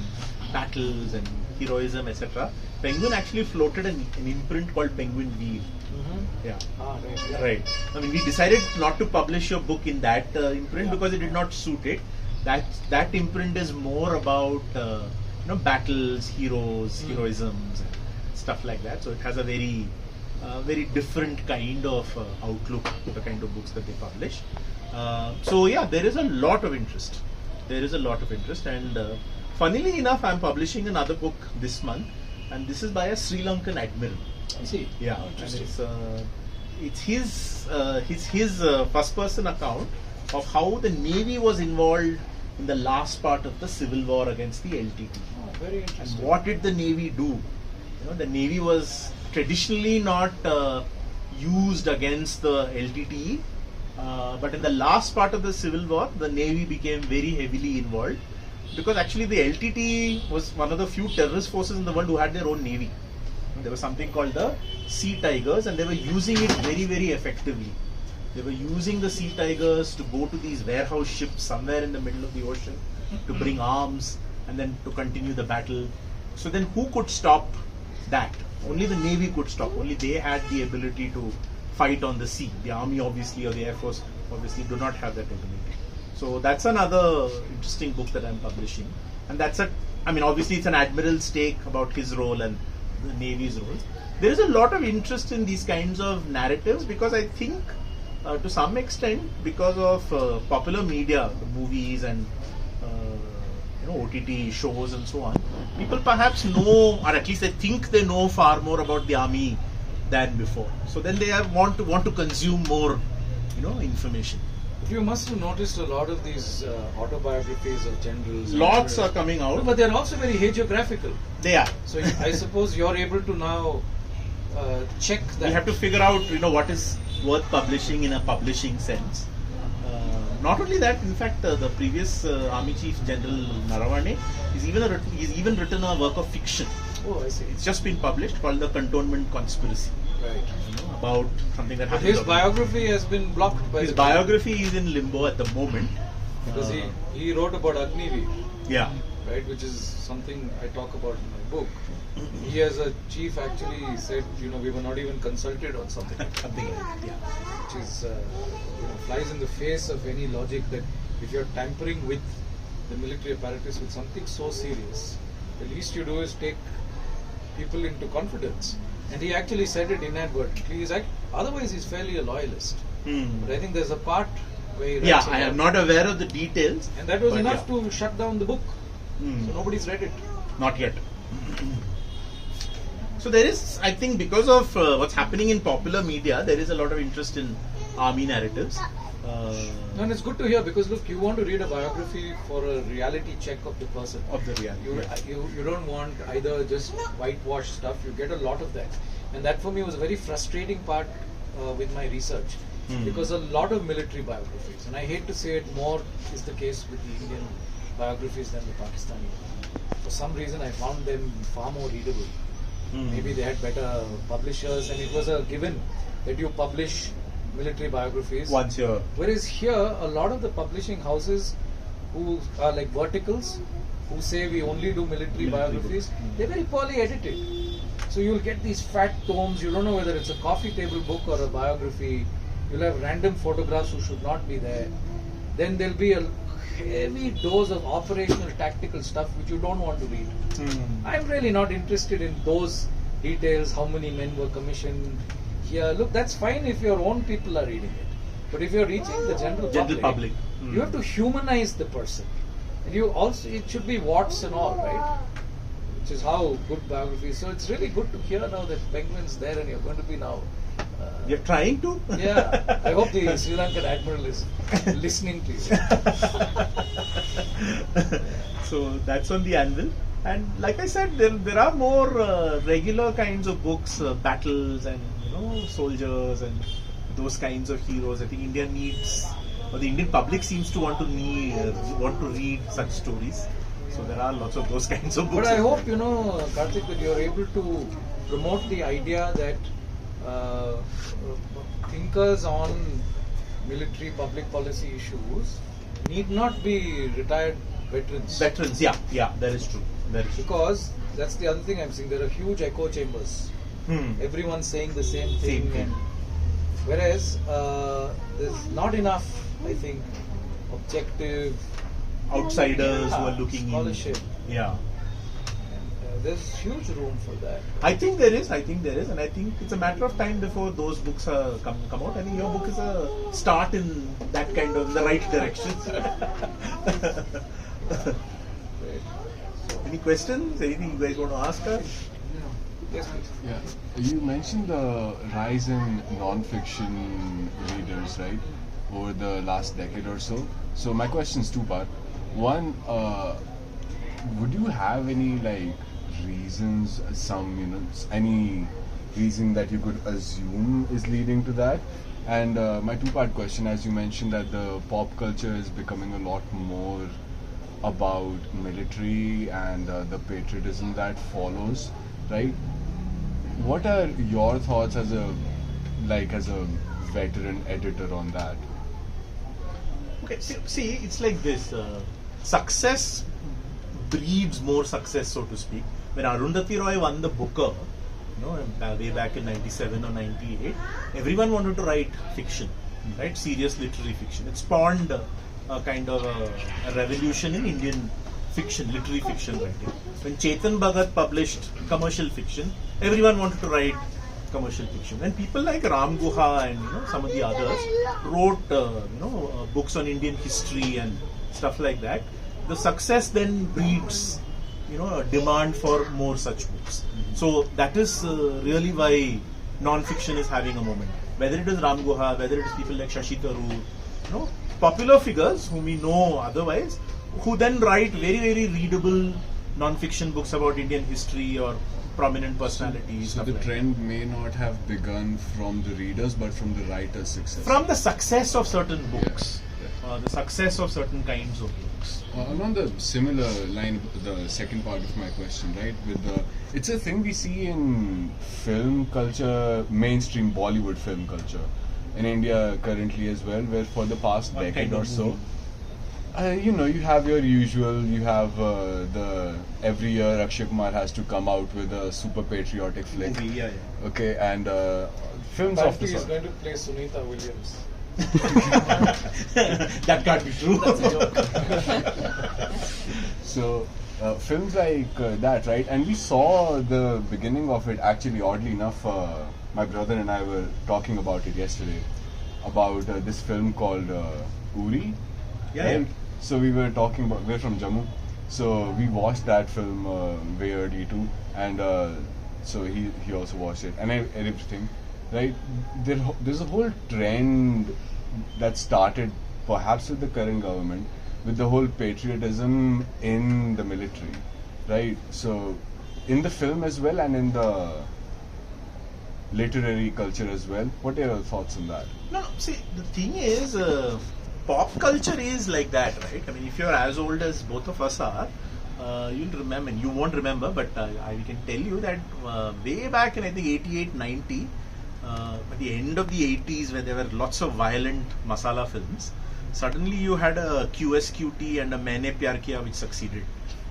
[SPEAKER 3] battles and heroism, etc., Penguin actually floated an imprint called Penguin Weave. Yeah. Right. I mean, we decided not to publish your book in that imprint because it did not suit it. That imprint is more about battles, heroes, heroisms, and stuff like that. So it has a very different kind of outlook to the kind of books that they publish. So yeah, there is a lot of interest. And funnily enough, I'm publishing another book this month, and this is by a Sri Lankan admiral.
[SPEAKER 2] I see.
[SPEAKER 3] Yeah,
[SPEAKER 2] Oh,
[SPEAKER 3] and
[SPEAKER 2] interesting.
[SPEAKER 3] it's his first person account of how the Navy was involved in the last part of the civil war against the LTT.
[SPEAKER 2] Oh, very
[SPEAKER 3] And
[SPEAKER 2] interesting.
[SPEAKER 3] what did the Navy do? You know, the Navy was traditionally not used against the LTT, but in the last part of the civil war, the Navy became very heavily involved, because actually the LTT was one of the few terrorist forces in the world who had their own navy. There was something called the Sea Tigers, and they were using it very, very effectively. They were using the Sea Tigers to go to these warehouse ships somewhere in the middle of the ocean to bring arms and then to continue the battle. So then who could stop that? Only the Navy could stop. Only they had the ability to fight on the sea. The Army obviously, or the Air Force obviously, do not have that ability. So that's another interesting book that I'm publishing. And that's obviously it's an admiral's take about his role and the Navy's role. There is a lot of interest in these kinds of narratives, because I think to some extent, because of popular media, the movies and OTT shows and so on, people perhaps know, or at least they think they know far more about the army than before. So then they want to consume more, information.
[SPEAKER 2] You must have noticed a lot of these autobiographies of generals.
[SPEAKER 3] Lots are coming out,
[SPEAKER 2] but they're also very hagiographical.
[SPEAKER 3] They are.
[SPEAKER 2] So I suppose you're able to now check that.
[SPEAKER 3] We have to figure out, what is worth publishing in a publishing sense. Not only that, in fact, the previous Army Chief General Narawane, he's even written a work of fiction.
[SPEAKER 2] Oh, I see.
[SPEAKER 3] It's just been published, called The Cantonment Conspiracy.
[SPEAKER 2] Right.
[SPEAKER 3] About something that
[SPEAKER 2] But
[SPEAKER 3] happened.
[SPEAKER 2] his biography has been blocked by
[SPEAKER 3] his biography is in limbo at the moment.
[SPEAKER 2] Because he wrote about Agniveer.
[SPEAKER 3] Yeah.
[SPEAKER 2] Right, which is something I talk about in my book. He as a chief actually said, we were not even consulted on something.
[SPEAKER 3] Something like that, yeah.
[SPEAKER 2] Which is, flies in the face of any logic that if you're tampering with the military apparatus with something so serious, the least you do is take people into confidence. And he actually said it inadvertently. Otherwise, he's fairly a loyalist. But I think there's a part where he writes
[SPEAKER 3] I am not aware of the details.
[SPEAKER 2] And that was enough to shut down the book. So nobody's read it.
[SPEAKER 3] Not yet. So there is, I think, because of what's happening in popular media, there is a lot of interest in army narratives.
[SPEAKER 2] And it's good to hear, because look, you want to read a biography for a reality check of the person.
[SPEAKER 3] Of the reality.
[SPEAKER 2] You don't want either just whitewash stuff. You get a lot of that. And that for me was a very frustrating part with my research. Because a lot of military biographies, and I hate to say it, more is the case with the Indian biographies than the Pakistani. For some reason I found them far more readable. Maybe they had better publishers, and it was a given that you publish military biographies
[SPEAKER 3] once a year.
[SPEAKER 2] Whereas here, a lot of the publishing houses who are like verticals, who say we only do military biographies, they're very poorly edited. So you'll get these fat tomes, you don't know whether it's a coffee table book or a biography. You'll have random photographs who should not be there. Then there'll be a heavy dose of operational tactical stuff which you don't want to read. I'm really not interested in those details, how many men were commissioned here. Look, that's fine if your own people are reading it. But if you're reaching the general public, you have to humanize the person. And it should be Watts and all, right? Which is how good biography is. So it's really good to hear now that Penguin's there and you're going to be now.
[SPEAKER 3] You're trying to?
[SPEAKER 2] Yeah. I hope the Sri Lankan Admiral is listening to you.
[SPEAKER 3] So that's on the anvil. And like I said, there are more regular kinds of books, battles and soldiers and those kinds of heroes. I think India needs, or the Indian public seems to want to read such stories. So there are lots of those kinds of books.
[SPEAKER 2] But I hope, Karthik, that you're able to promote the idea that thinkers on military public policy issues need not be retired veterans.
[SPEAKER 3] Veterans, yeah, that is true.
[SPEAKER 2] Because that's the other thing I'm seeing. There are huge echo chambers. Everyone's saying the same thing. And whereas there's not enough, I think, objective
[SPEAKER 3] outsiders who are looking
[SPEAKER 2] scholarship.
[SPEAKER 3] Yeah.
[SPEAKER 2] There's huge room for that.
[SPEAKER 3] I think there is, and I think it's a matter of time before those books come out. I think your book is a start in that kind of the right direction. Any questions? Anything you guys want to ask us?
[SPEAKER 2] Yes, please.
[SPEAKER 4] Yeah, you mentioned the rise in non-fiction readers, right, over the last decade or so. So my question is two-part. One, would you have any reasons, any reason that you could assume is leading to that? And my two-part question, as you mentioned that the pop culture is becoming a lot more about military and the patriotism that follows, right? What are your thoughts as a veteran editor on that?
[SPEAKER 3] Okay, see, it's like this. Success breeds more success, so to speak. When Arundhati Roy won the Booker, way back in 97 or 98, everyone wanted to write fiction, right? Serious literary fiction. It spawned a kind of a revolution in Indian fiction, literary fiction writing. When Chetan Bhagat published commercial fiction, everyone wanted to write commercial fiction. When people like Ram Guha and some of the others wrote books on Indian history and stuff like that, the success then breeds a demand for more such books. So that is really why non-fiction is having a moment. Whether it is Ram Guha, whether it is people like Shashi Tharoor, popular figures whom we know otherwise, who then write very, very readable non-fiction books about Indian history or prominent personalities.
[SPEAKER 4] So the trend may not have begun from the readers, but from the writer's success.
[SPEAKER 3] From the success of certain books, the success of certain kinds of books.
[SPEAKER 4] Along the similar line, the second part of my question, right? It's a thing we see in film culture, mainstream Bollywood film culture, in India currently as well, where for the past decade or so, you have your usual, you have every year Akshay Kumar has to come out with a super patriotic flick. Okay, and films of the
[SPEAKER 2] He's
[SPEAKER 4] sort.
[SPEAKER 2] going to play Sunita Williams.
[SPEAKER 3] That can't be true.
[SPEAKER 2] That's a joke.
[SPEAKER 4] So, films like that, right? And we saw the beginning of it, actually, oddly enough, my brother and I were talking about it yesterday, about this film called Uri.
[SPEAKER 3] Yeah.
[SPEAKER 4] So we were talking about, we're from Jammu, so we watched that film way early too, and so he also watched it, and everything, right? There's a whole trend that started perhaps with the current government, with the whole patriotism in the military, right? So in the film as well and in the literary culture as well. What are your thoughts on that?
[SPEAKER 3] No, see, the thing is, pop culture is like that, right? I mean, if you're as old as both of us are, you'll remember, you won't remember, but I can tell you that way back in, I think, 88, 90, at the end of the 80s, when there were lots of violent masala films, suddenly you had a QSQT and a Maine Pyar Kiya which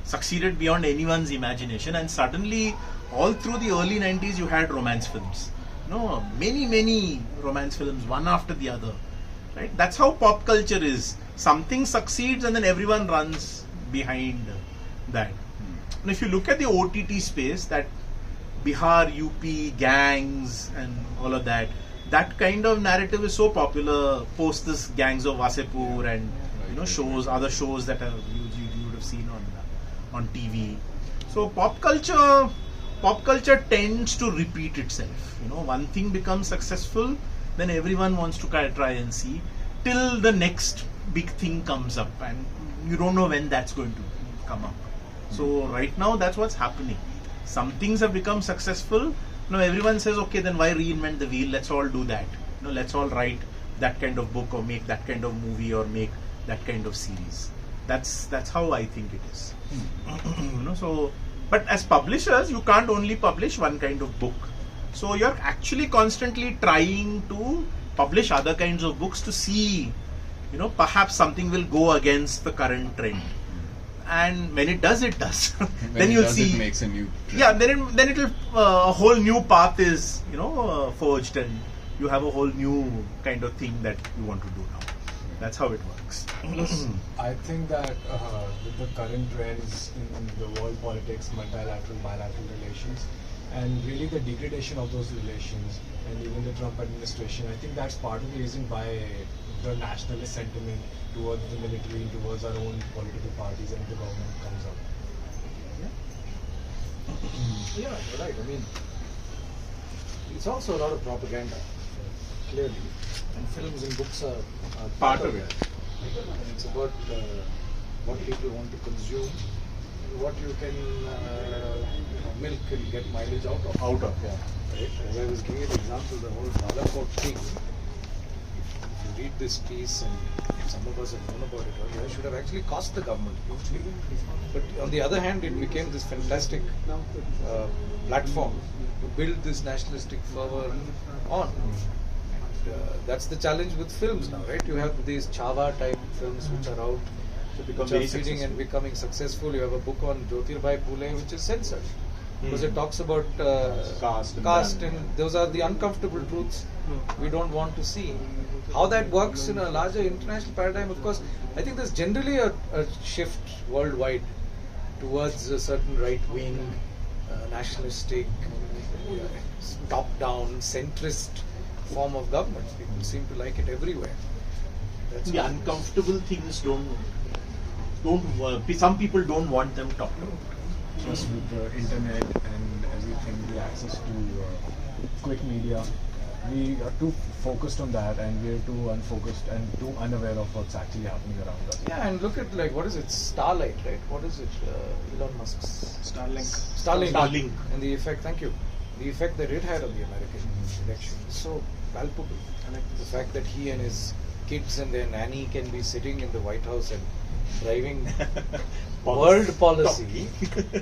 [SPEAKER 3] succeeded beyond anyone's imagination, and suddenly all through the early 90s you had romance films. Many romance films, one after the other. Right? That's how pop culture is. Something succeeds and then everyone runs behind that. And if you look at the OTT space, that Bihar, UP, gangs and all of that, that kind of narrative is so popular post this Gangs of Wasepur and other shows that you would have seen on TV. So pop culture tends to repeat itself. One thing becomes successful, then everyone wants to try and see till the next big thing comes up, and you don't know when that's going to come up. So right now that's what's happening. Some things have become successful. Now everyone says, okay, then why reinvent the wheel? Let's all do that. Let's all write that kind of book or make that kind of movie or make that kind of series. That's how I think it is. So, but as publishers, you can't only publish one kind of book. So you're actually constantly trying to publish other kinds of books to see, perhaps something will go against the current trend. And when it does, it does. Then you'll see.
[SPEAKER 4] It makes a new trend.
[SPEAKER 3] Yeah, then it'll a whole new path is forged, and you have a whole new kind of thing that you want to do now. That's how it works.
[SPEAKER 5] I think that with the current trends in the world politics, multilateral, bilateral relations, and really the degradation of those relations, and even the Trump administration, I think that's part of the reason why the nationalist sentiment towards the military, towards our own political parties and the government comes up.
[SPEAKER 2] Yeah, you're right. I mean, it's also a lot of propaganda, clearly, and films and books are
[SPEAKER 3] Part of it.
[SPEAKER 2] that. And it's about what people want to consume, what you can milk and get mileage out of.
[SPEAKER 3] Yeah.
[SPEAKER 2] Right? As I was giving you the example, the whole Balakot thing. If you read this piece, and some of us have known about it earlier, it should have actually cost the government hugely. But on the other hand, it became this fantastic platform to build this nationalistic fervor on. That's the challenge with films now, right? You have these Chava type films which are out, which are feeding and becoming successful. You have a book on Jyotirbai Phule which is censored because it talks about caste, and those are the uncomfortable truths we don't want to see. How that works in a larger international paradigm, of course, I think there's generally a shift worldwide towards a certain right-wing, nationalistic, top-down, centrist form of government. People seem to like it everywhere. That's
[SPEAKER 3] The
[SPEAKER 2] how it is.
[SPEAKER 3] uncomfortable things don't some people don't want them talked about.
[SPEAKER 5] Just with the internet and everything, the access to quick media, we are too focused on that, and we are too unfocused and too unaware of what's actually happening around us.
[SPEAKER 2] Yeah, and look at what is it? Starlight, right? What is it? Elon Musk's Starlink. And the effect. Thank you. The effect that it had on the American election is so palpable. The fact that he and his kids and their nanny can be sitting in the White House and driving world policy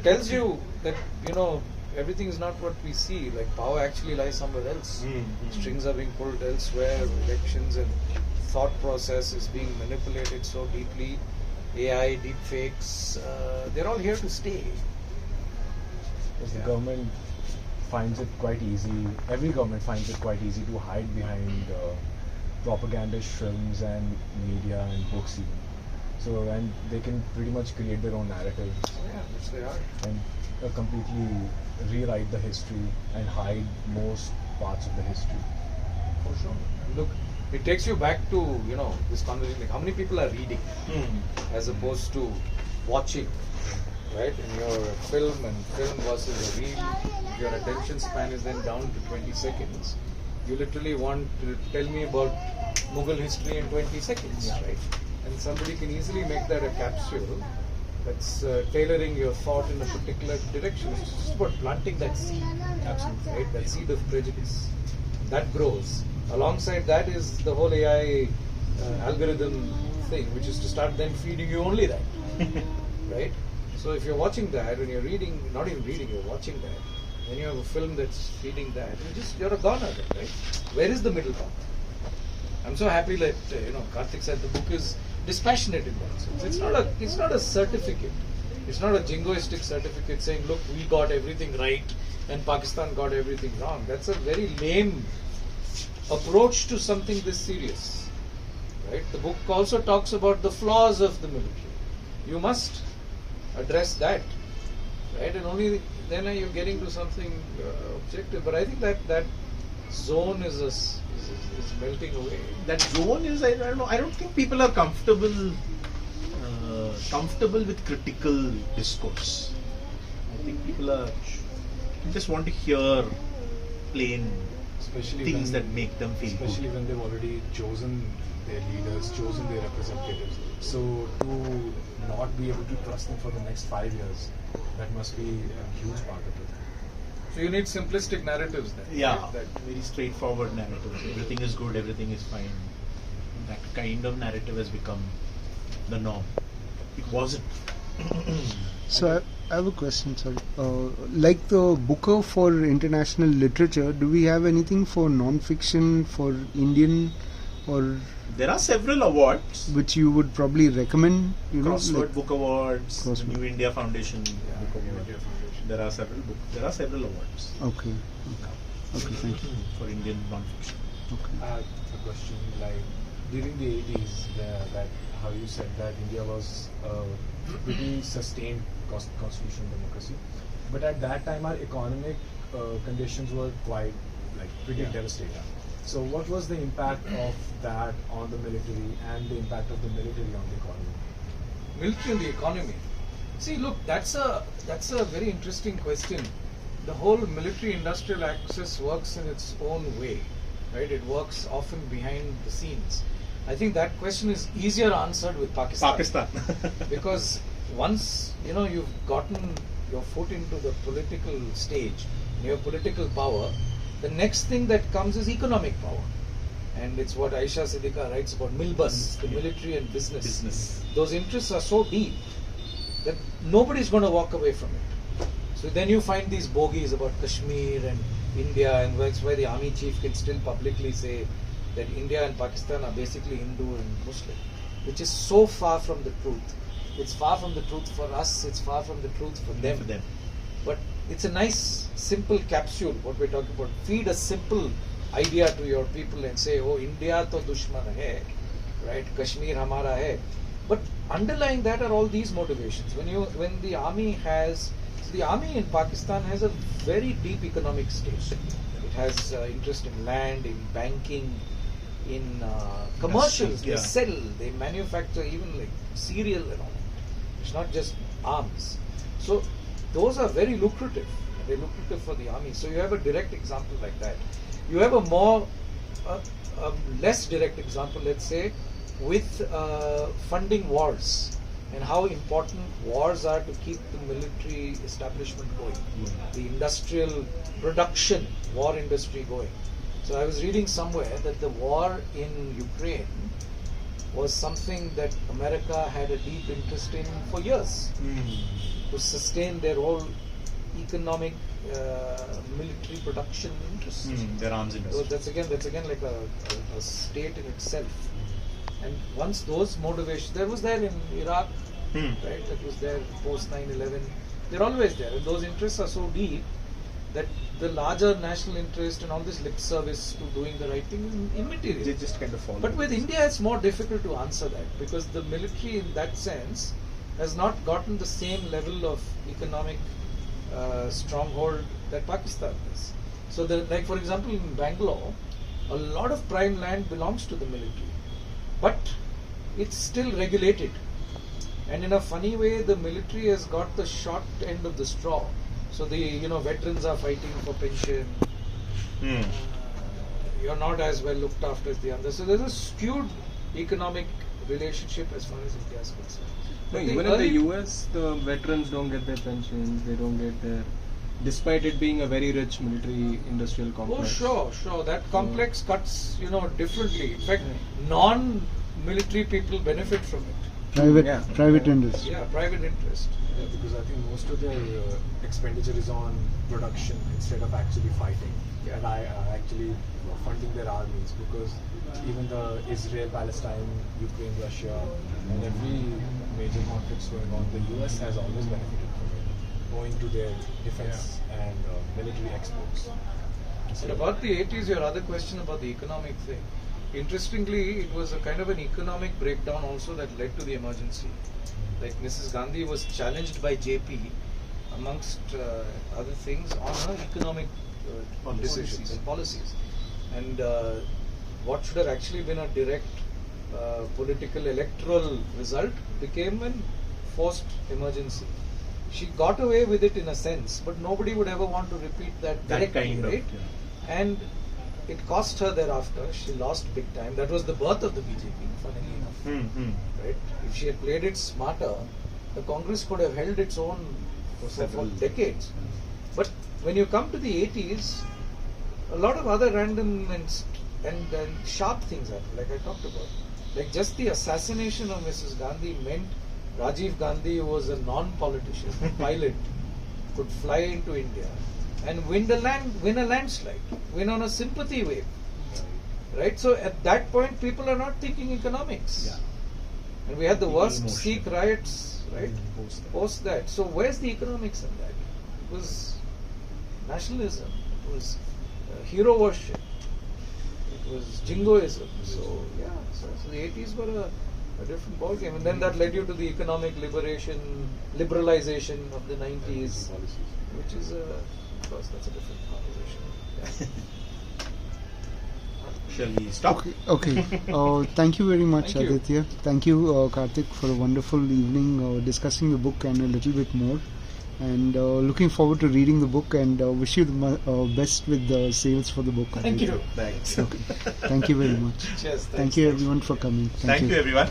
[SPEAKER 2] tells you that everything is not what we see. Like, power actually lies somewhere else. Strings are being pulled elsewhere. Elections and thought process is being manipulated so deeply. AI, deepfakes, they're all here to stay.
[SPEAKER 5] Because the government finds it quite easy, every government finds it quite easy to hide behind propagandist films and media and books even. So, and they can pretty much create their own narrative
[SPEAKER 2] Yeah, which they are.
[SPEAKER 5] and completely rewrite the history and hide most parts of the history.
[SPEAKER 2] For sure. Look, it takes you back to, this conversation, like how many people are reading as opposed to watching, right? In your film versus a reel, if your attention span is then down to 20 seconds, you literally want to tell me about Mughal history in 20 seconds, right? And somebody can easily make that a capsule that's tailoring your thought in a particular direction. It's just about planting that seed, absolutely, right? That seed of prejudice. That grows. Alongside that is the whole AI algorithm thing, which is to start then feeding you only that, right? So if you're watching that, when you're reading, not even reading, you're watching that, then you have a film that's feeding that, you're a goner, right? Where is the middle path? I'm so happy that Karthik said the book is dispassionate in that sense. It's not a certificate. It's not a jingoistic certificate saying, look, we got everything right and Pakistan got everything wrong. That's a very lame approach to something this serious, right? The book also talks about the flaws of the military. You must address that, right? And only then are you getting to something objective. But I think that zone is melting away.
[SPEAKER 3] That zone is, I don't know, I don't think people are comfortable with critical discourse. I think people just want to hear plain
[SPEAKER 5] Especially
[SPEAKER 3] things
[SPEAKER 5] when,
[SPEAKER 3] that make them feel
[SPEAKER 5] especially
[SPEAKER 3] good.
[SPEAKER 5] when they've already chosen their leaders, chosen their representatives. So to not be able to trust them for the next 5 years, that must be a huge part of it.
[SPEAKER 2] So you need simplistic narratives then.
[SPEAKER 3] Yeah,
[SPEAKER 2] right? That
[SPEAKER 3] very straightforward narrative. Everything is good, everything is fine. That kind of narrative has become the norm. It wasn't.
[SPEAKER 1] So I have a question, sorry. Like the Booker for international literature, do we have anything for non-fiction, for Indian, or
[SPEAKER 3] There are several awards.
[SPEAKER 1] which you would probably recommend?
[SPEAKER 3] Crossword Book Awards, the
[SPEAKER 1] Crossword.
[SPEAKER 3] New India Foundation Book
[SPEAKER 2] New
[SPEAKER 3] Award.
[SPEAKER 2] India Foundation.
[SPEAKER 3] There are several awards
[SPEAKER 1] Okay, thank you.
[SPEAKER 3] for Indian non-fiction.
[SPEAKER 1] Okay.
[SPEAKER 5] I have a question, like during the 80s, that how you said that India was a pretty sustained constitutional democracy, but at that time our economic conditions were quite pretty devastating. So what was the impact of that on the military and the impact of the military on the economy?
[SPEAKER 2] military and the economy. See, look, that's a very interesting question the whole military-industrial axis works in its own way, right? It works often behind the scenes. I think that question is easier answered with Pakistan. Because once you've gotten your foot into the political stage, your political power, the next thing that comes is economic power. And it's what Aisha Siddiqa writes about Milbus, the military and business. Those interests are so deep that nobody's going to walk away from it. So then you find these bogies about Kashmir and India, and that's why the army chief can still publicly say that India and Pakistan are basically Hindu and Muslim, which is so far from the truth. It's far from the truth for us, it's far from the truth for them. But it's a nice, simple capsule, what we're talking about. Feed a simple idea to your people and say, oh, India to dushman hai, right? Kashmir hamara hai. But underlying that are all these motivations. When the army in Pakistan has a very deep economic stage. It has interest in land, in banking, in commercials. They sell, they manufacture even like cereal and all. It's not just arms. So those are very lucrative. They're lucrative for the army. So you have a direct example like that. You have a less direct example, let's say, with funding wars and how important wars are to keep the military establishment going, the industrial production, war industry going. So I was reading somewhere that the war in Ukraine was something that America had a deep interest in for years to sustain their whole economic military production interests.
[SPEAKER 3] Their arms industry.
[SPEAKER 2] So that's again like a state in itself. And once those motivations, there was there in Iraq, right? That was there post 9/11. They're always there, and those interests are so deep that the larger national interest and all this lip service to doing the right thing is immaterial.
[SPEAKER 3] They just kind of follow.
[SPEAKER 2] But with India, it's more difficult to answer that because the military, in that sense, has not gotten the same level of economic stronghold that Pakistan is. So, like for example, in Bangalore, a lot of prime land belongs to the military, but it's still regulated. And in a funny way, the military has got the short end of the straw. So the veterans are fighting for pension. You're not as well looked after as the others. So there's a skewed economic relationship as far as India is concerned.
[SPEAKER 6] No, even in the US, the veterans don't get their pensions. They don't get their, despite it being a very rich military industrial complex.
[SPEAKER 2] Oh, sure. That complex cuts, differently. In fact, non-military people benefit from it.
[SPEAKER 1] Private interest.
[SPEAKER 2] Yeah, private interest.
[SPEAKER 5] Yeah, because I think most of their expenditure is on production instead of actually fighting. Yeah. And actually funding their armies, because even the Israel, Palestine, Ukraine, Russia, and every major conflicts going on, the US has always benefited from it, owing to their defense and military exports.
[SPEAKER 2] And about the 80s, your other question about the economic thing. Interestingly, it was a kind of an economic breakdown also that led to the emergency. Like Mrs. Gandhi was challenged by JP, amongst other things, on her economic decisions and policies. And what should have actually been a direct political electoral result became a forced emergency. She got away with it in a sense, but nobody would ever want to repeat that directly, right? And it cost her thereafter. She lost big time. That was the birth of the BJP, funnily enough. Right? If she had played it smarter, the Congress could have held its own for decades. But when you come to the 80s, a lot of other random and sharp things happened, like I talked about. Like just the assassination of Mrs. Gandhi meant Rajiv Gandhi, who was a non-politician, pilot, could fly into India and win a landslide, win on a sympathy wave. Right? So at that point, people are not thinking economics.
[SPEAKER 3] Yeah.
[SPEAKER 2] And we had the worst Sikh riots, right? Post that. So where's the economics in that? It was nationalism. It was hero worship. It was jingoism. So yeah. So the 80s were a different ballgame, and then that led you to the economic liberalization of the 90s, which is of course that's a different conversation. Yeah.
[SPEAKER 3] Shall we stop?
[SPEAKER 1] Okay. Thank you very much,
[SPEAKER 2] Thank you.
[SPEAKER 1] Aditya. Thank you, Karthik, for a wonderful evening discussing the book and a little bit more. And looking forward to reading the book, and wish you the best with the sales for the book.
[SPEAKER 2] Thank you.
[SPEAKER 3] Thanks.
[SPEAKER 1] Okay. Thank you very much.
[SPEAKER 2] Cheers.
[SPEAKER 1] Thank you everyone for coming.
[SPEAKER 3] Thank you, everyone.